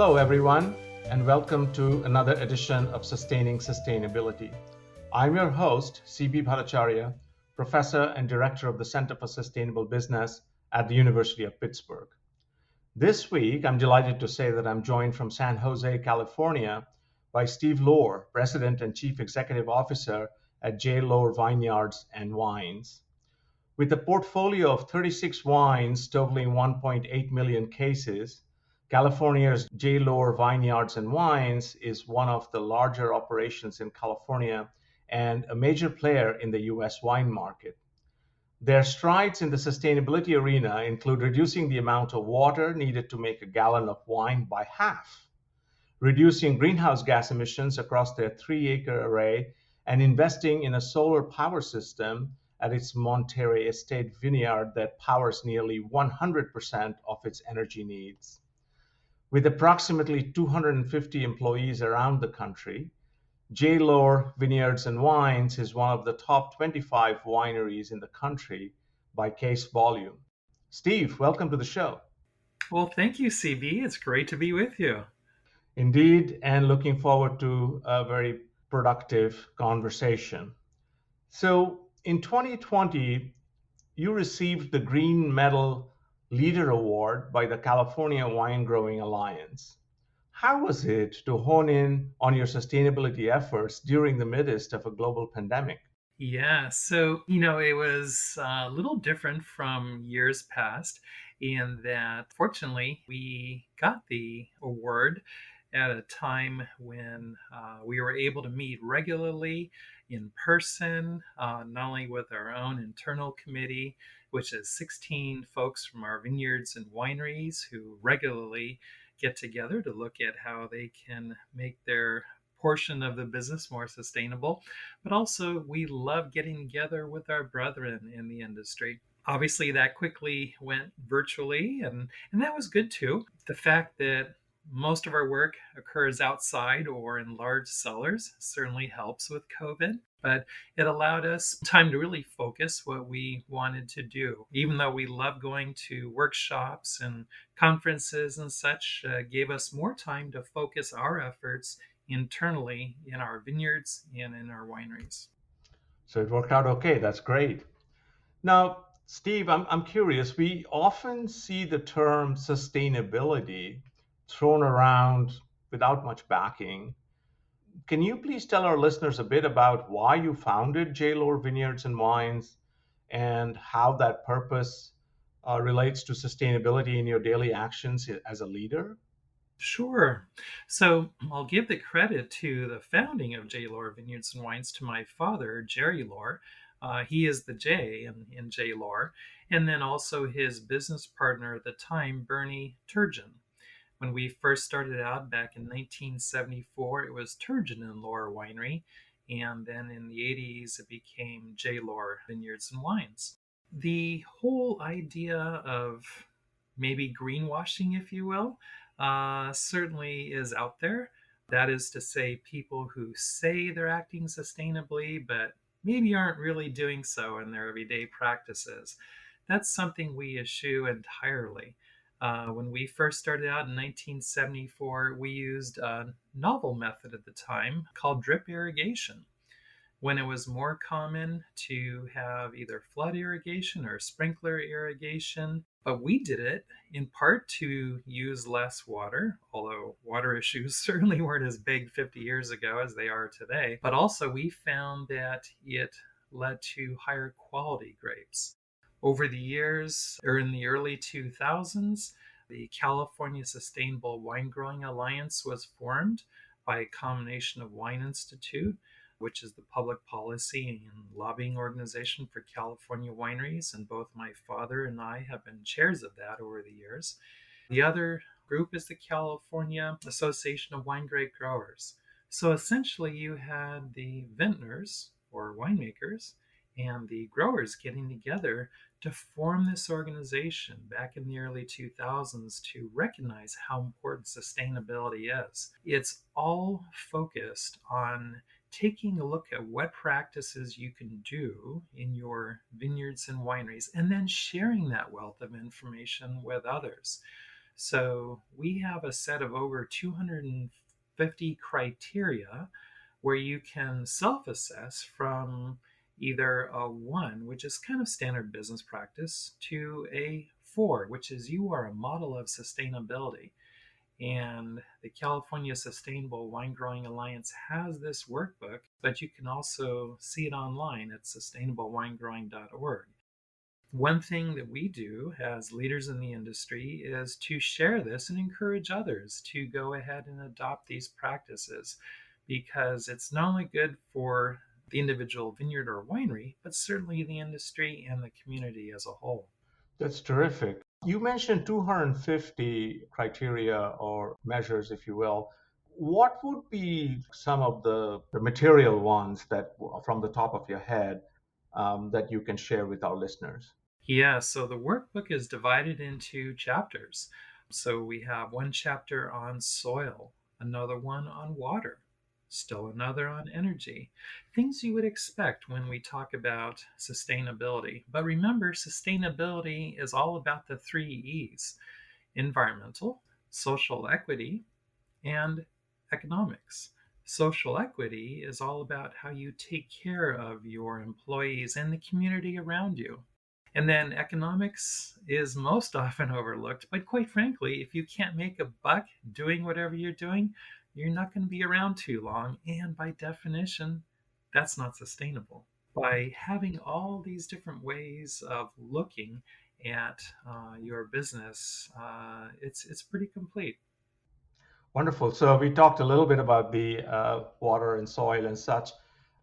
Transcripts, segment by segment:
Hello, everyone, and welcome to another edition of Sustaining Sustainability. I'm your host, CB Bhattacharya, Professor and Director of the Center for Sustainable Business at the University of Pittsburgh. This week, I'm delighted to say that I'm joined from San Jose, California, by Steve Lohr, President and Chief Executive Officer at Lohr Vineyards and Wines. With a portfolio of 36 wines totaling 1.8 million cases, California's Lohr Vineyards and Wines is one of the larger operations in California and a major player in the US wine market. Their strides in the sustainability arena include reducing the amount of water needed to make a gallon of wine by half, reducing greenhouse gas emissions across their 3-acre array, and investing in a solar power system at its Monterey estate vineyard that powers nearly 100% of its energy needs. With approximately 250 employees around the country, Lohr Vineyards and Wines is one of the top 25 wineries in the country by case volume. Steve, welcome to the show. Well, thank you, CB. It's great to be with you. Indeed, and looking forward to a very productive conversation. So, in 2020, you received the Green Medal Leader Award by the California Winegrowing Alliance. How was it to hone in on your sustainability efforts during the midst of a global pandemic? Yeah, it was a little different from years past in that, fortunately, we got the award at a time when we were able to meet regularly in person, not only with our own internal committee, which is 16 folks from our vineyards and wineries who regularly get together to look at how they can make their portion of the business more sustainable, but also we love getting together with our brethren in the industry. Obviously, that quickly went virtually, and that was good too. The fact that most of our work occurs outside or in large cellars certainly helps with COVID, but it allowed us time to really focus what we wanted to do. Even though we love going to workshops and conferences and such, gave us more time to focus our efforts internally in our vineyards and in our wineries. So it worked out okay. That's great. Now, Steve, I'm curious. We often see the term sustainability thrown around without much backing. Can you please tell our listeners a bit about why you founded Lohr Vineyards and Wines and how that purpose relates to sustainability in your daily actions as a leader? Sure. So I'll give the credit to the founding of Lohr Vineyards and Wines to my father, Jerry Lohr. He is the J in Lohr. And then also his business partner at the time, Bernie Turgeon. When we first started out back in 1974, it was Turgeon and Lohr Winery. And then in the 80s, it became Lohr Vineyards and Wines. The whole idea of maybe greenwashing, if you will, certainly is out there. That is to say, people who say they're acting sustainably, but maybe aren't really doing so in their everyday practices. That's something we eschew entirely. When we first started out in 1974, we used a novel method at the time called drip irrigation. When it was more common to have either flood irrigation or sprinkler irrigation, but we did it in part to use less water, although water issues certainly weren't as big 50 years ago as they are today. But also we found that it led to higher quality grapes. Over the years, or in the early 2000s, the California Sustainable Winegrowing Alliance was formed by a combination of Wine Institute, which is the public policy and lobbying organization for California wineries, and both my father and I have been chairs of that over the years. The other group is the California Association of Wine Grape Growers. So essentially you had the vintners or winemakers and the growers getting together to form this organization back in the early 2000s to recognize how important sustainability is. It's all focused on taking a look at what practices you can do in your vineyards and wineries, and then sharing that wealth of information with others. So we have a set of over 250 criteria where you can self-assess from either a 1, which is kind of standard business practice, to a 4, which is you are a model of sustainability. And the California Sustainable Wine Growing Alliance has this workbook, but you can also see it online at sustainablewinegrowing.org. One thing that we do as leaders in the industry is to share this and encourage others to go ahead and adopt these practices, because it's not only good for the individual vineyard or winery, but certainly the industry and the community as a whole. That's terrific. You mentioned 250 criteria or measures, if you will. What would be some of the material ones that, from the top of your head, that you can share with our listeners? Yeah, so the workbook is divided into chapters. So we have one chapter on soil, another one on water, still another on energy. Things you would expect when we talk about sustainability. But remember, sustainability is all about the 3 E's: environmental, social equity, and economics. Social equity is all about how you take care of your employees and the community around you. And then economics is most often overlooked, but quite frankly, if you can't make a buck doing whatever you're doing, you're not going to be around too long. And by definition, that's not sustainable. By having all these different ways of looking at your business, it's pretty complete. Wonderful. So we talked a little bit about the water and soil and such.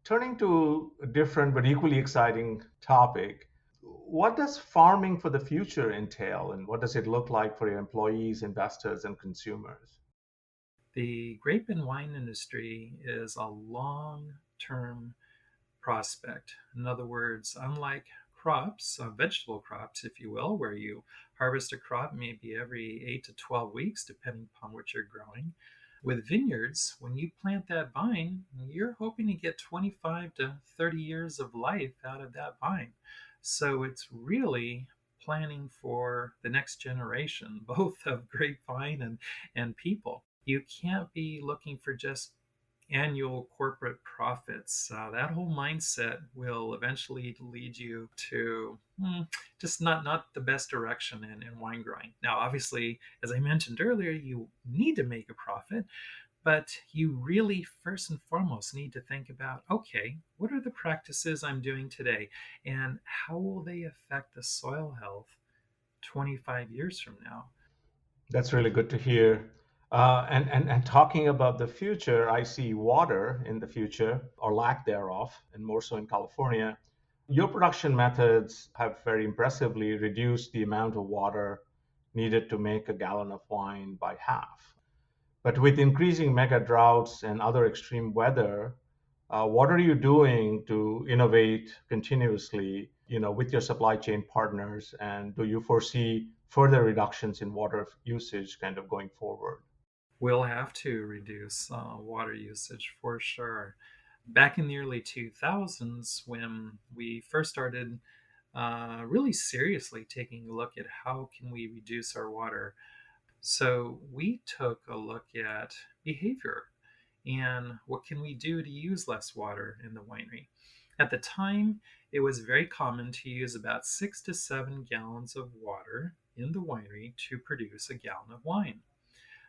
Turning to a different but equally exciting topic, what does farming for the future entail, and what does it look like for your employees, investors, and consumers? The grape and wine industry is a long term prospect. In other words, unlike crops, vegetable crops, if you will, where you harvest a crop maybe every 8 to 12 weeks, depending upon what you're growing, with vineyards, when you plant that vine, you're hoping to get 25 to 30 years of life out of that vine. So it's really planning for the next generation, both of grapevine and people. You can't be looking for just annual corporate profits. That whole mindset will eventually lead you to just not the best direction in wine growing. Now, obviously, as I mentioned earlier, you need to make a profit, but you really first and foremost need to think about, okay, what are the practices I'm doing today, and how will they affect the soil health 25 years from now? That's really good to hear. And talking about the future, I see water in the future, or lack thereof, and more so in California. Your production methods have very impressively reduced the amount of water needed to make a gallon of wine by half. But with increasing mega droughts and other extreme weather, what are you doing to innovate continuously, with your supply chain partners? And do you foresee further reductions in water usage kind of going forward? We'll have to reduce water usage for sure. Back in the early 2000s, when we first started really seriously taking a look at how can we reduce our water, so we took a look at behavior and what can we do to use less water in the winery. At the time, it was very common to use about 6 to 7 gallons of water in the winery to produce a gallon of wine.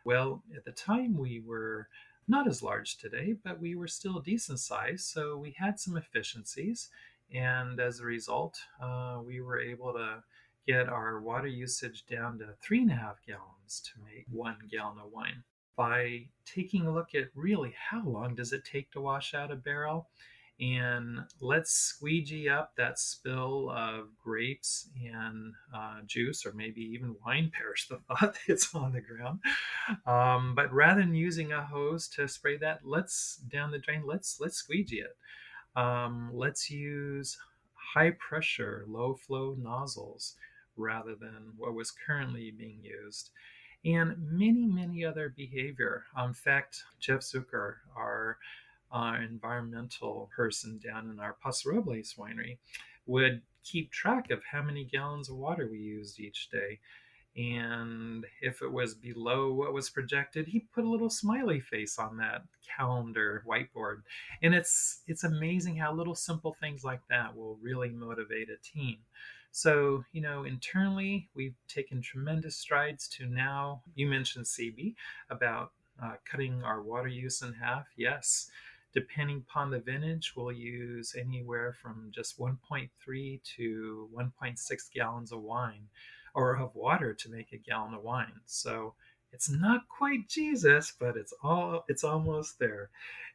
Well, at the time, we were not as large today, but we were still a decent size, so we had some efficiencies. And as a result, we were able to get our water usage down to 3.5 gallons to make 1 gallon of wine. By taking a look at really how long does it take to wash out a barrel, and let's squeegee up that spill of grapes and juice, or maybe even wine, perish the thought, it's on the ground. But rather than using a hose to spray that, let's down the drain, let's squeegee it. Let's use high pressure, low flow nozzles rather than what was currently being used, and many other behavior. In fact, Jeff Zucker, our environmental person down in our Paso Robles winery, would keep track of how many gallons of water we used each day. And if it was below what was projected, he put a little smiley face on that calendar whiteboard. And it's amazing how little simple things like that will really motivate a team. So, internally, we've taken tremendous strides to now. You mentioned CB about cutting our water use in half. Yes, depending upon the vintage, we'll use anywhere from just 1.3 to 1.6 gallons of wine or of water to make a gallon of wine. So it's not quite Jesus, but it's almost there.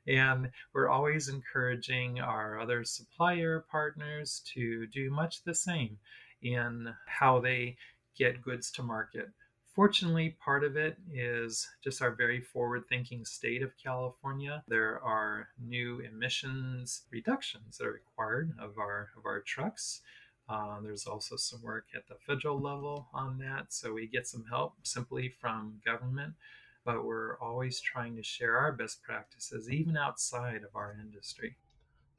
And we're always encouraging our other supplier partners to do much the same in how they get goods to market. Fortunately, part of it is just our very forward thinking state of California. There are new emissions reductions that are required of our trucks. There's also some work at the federal level on that. So we get some help simply from government, but we're always trying to share our best practices, even outside of our industry.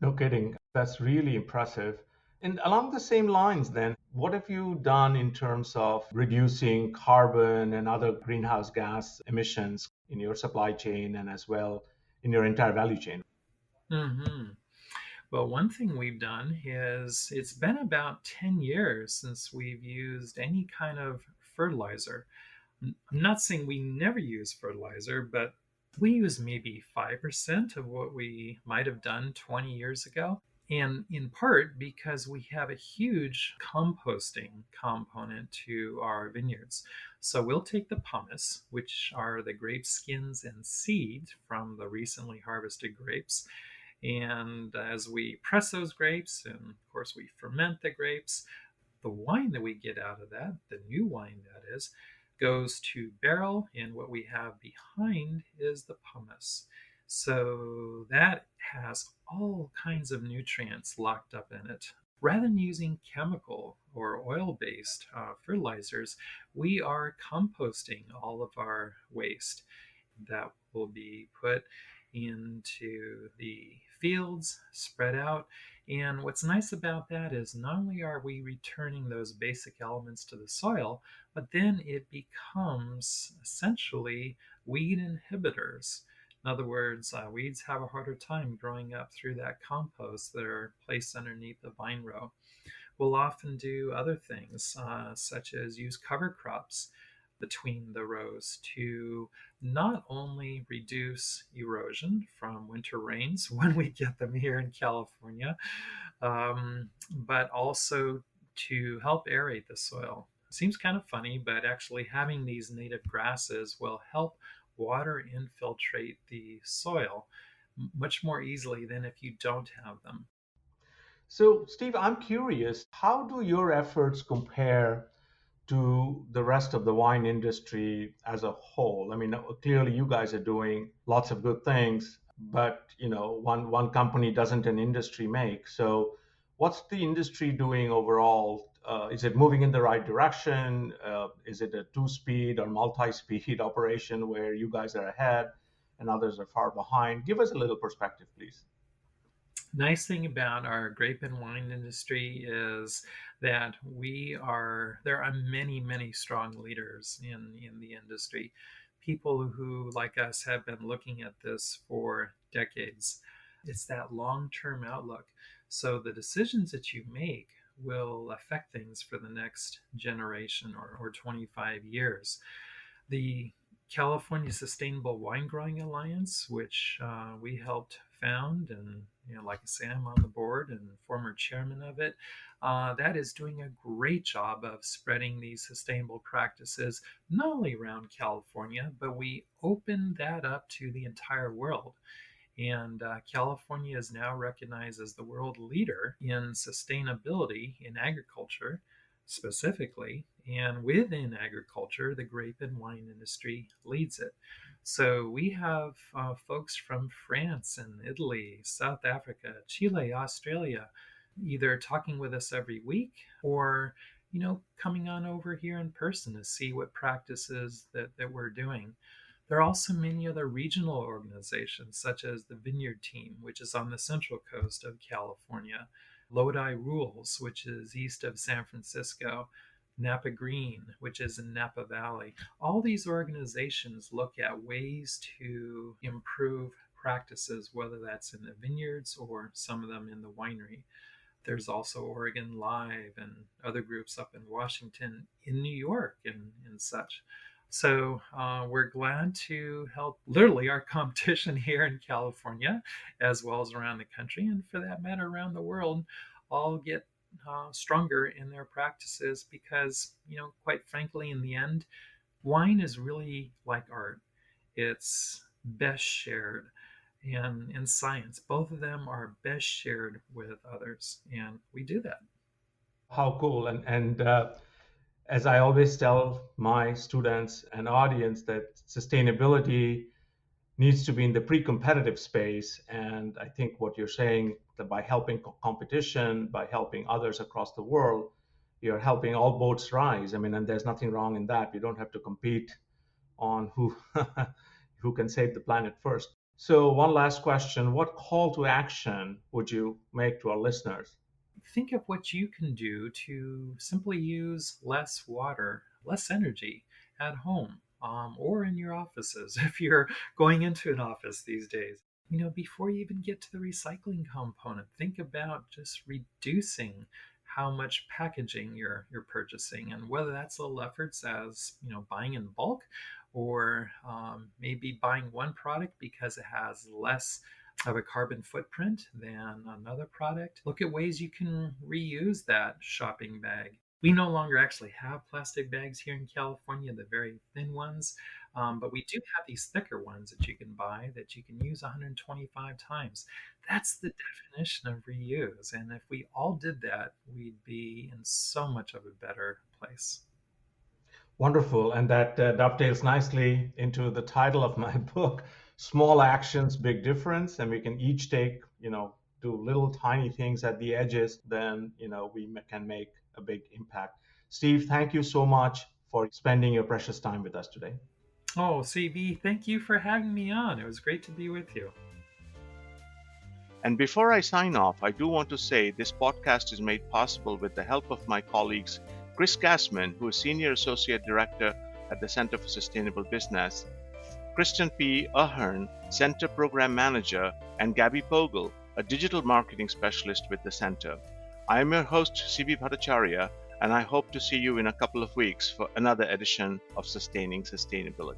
No kidding. That's really impressive. And along the same lines, then, what have you done in terms of reducing carbon and other greenhouse gas emissions in your supply chain and as well in your entire value chain? hmm Well, one thing we've done is it's been about 10 years since we've used any kind of fertilizer. I'm not saying we never use fertilizer, but we use maybe 5% of what we might have done 20 years ago. And in part because we have a huge composting component to our vineyards. So we'll take the pomace, which are the grape skins and seed from the recently harvested grapes, and as we press those grapes, and of course we ferment the grapes, the wine that we get out of that, the new wine that is, goes to barrel, and what we have behind is the pomace. So that has all kinds of nutrients locked up in it. Rather than using chemical or oil based fertilizers, we are composting all of our waste that will be put into the fields, spread out. And what's nice about that is not only are we returning those basic elements to the soil, but then it becomes essentially weed inhibitors. In other words, weeds have a harder time growing up through that compost that are placed underneath the vine row. We'll often do other things, such as use cover crops between the rows to not only reduce erosion from winter rains when we get them here in California, but also to help aerate the soil. Seems kind of funny, but actually having these native grasses will help water infiltrate the soil much more easily than if you don't have them. So, Steve, I'm curious, how do your efforts compare to the rest of the wine industry as a whole? I mean, clearly you guys are doing lots of good things, but one company doesn't an industry make. So, what's the industry doing overall? Is it moving in the right direction? Is it a two-speed or multi-speed operation where you guys are ahead and others are far behind? Give us a little perspective, please. Nice thing about our grape and wine industry is that there are many strong leaders in the industry, people who like us have been looking at this for decades. It's that long-term outlook, so the decisions that you make will affect things for the next generation or 25 years. The California Sustainable Wine Growing Alliance, which we helped found, and like I say, I'm on the board and former chairman of it. That is doing a great job of spreading these sustainable practices, not only around California, but we opened that up to the entire world. And California is now recognized as the world leader in sustainability in agriculture, specifically. And within agriculture, the grape and wine industry leads it. So we have folks from France and Italy, South Africa, Chile, Australia, either talking with us every week or coming on over here in person to see what practices that we're doing. There are also many other regional organizations, such as the Vineyard Team, which is on the central coast of California, Lodi Rules, which is east of San Francisco, Napa Green, which is in Napa Valley. All these organizations look at ways to improve practices, whether that's in the vineyards or some of them in the winery. There's also Oregon Live and other groups up in Washington, in New York, and such. So we're glad to help literally our competition here in California, as well as around the country, and for that matter, around the world, all get stronger in their practices because, quite frankly, in the end, wine is really like art. It's best shared. And in science, both of them are best shared with others. And we do that. How cool. And as I always tell my students and audience, that sustainability needs to be in the pre-competitive space. And I think what you're saying, that by helping competition, by helping others across the world, you're helping all boats rise. I mean, and there's nothing wrong in that. You don't have to compete on who who can save the planet first. So one last question: what call to action would you make to our listeners? Think of what you can do to simply use less water, less energy at home, or in your offices if you're going into an office these days. Before you even get to the recycling component, think about just reducing how much packaging you're purchasing, and whether that's little efforts as buying in bulk, or maybe buying one product because it has less of a carbon footprint than another product. Look at ways you can reuse that shopping bag. We no longer actually have plastic bags here in California, the very thin ones, but we do have these thicker ones that you can buy that you can use 125 times. That's the definition of reuse. And if we all did that, we'd be in so much of a better place. Wonderful. And that dovetails nicely into the title of my book, Small Actions, Big Difference. And we can each take, do little tiny things at the edges, then, we can make a big impact. Steve, thank you so much for spending your precious time with us today. Oh, CB, thank you for having me on. It was great to be with you. And before I sign off, I do want to say this podcast is made possible with the help of my colleagues, Chris Gassman, who is Senior Associate Director at the Center for Sustainable Business, Kristen P. Ahern, Center Program Manager, and Gabby Pogel, a Digital Marketing Specialist with the Center. I am your host, CB Bhattacharya, and I hope to see you in a couple of weeks for another edition of Sustaining Sustainability.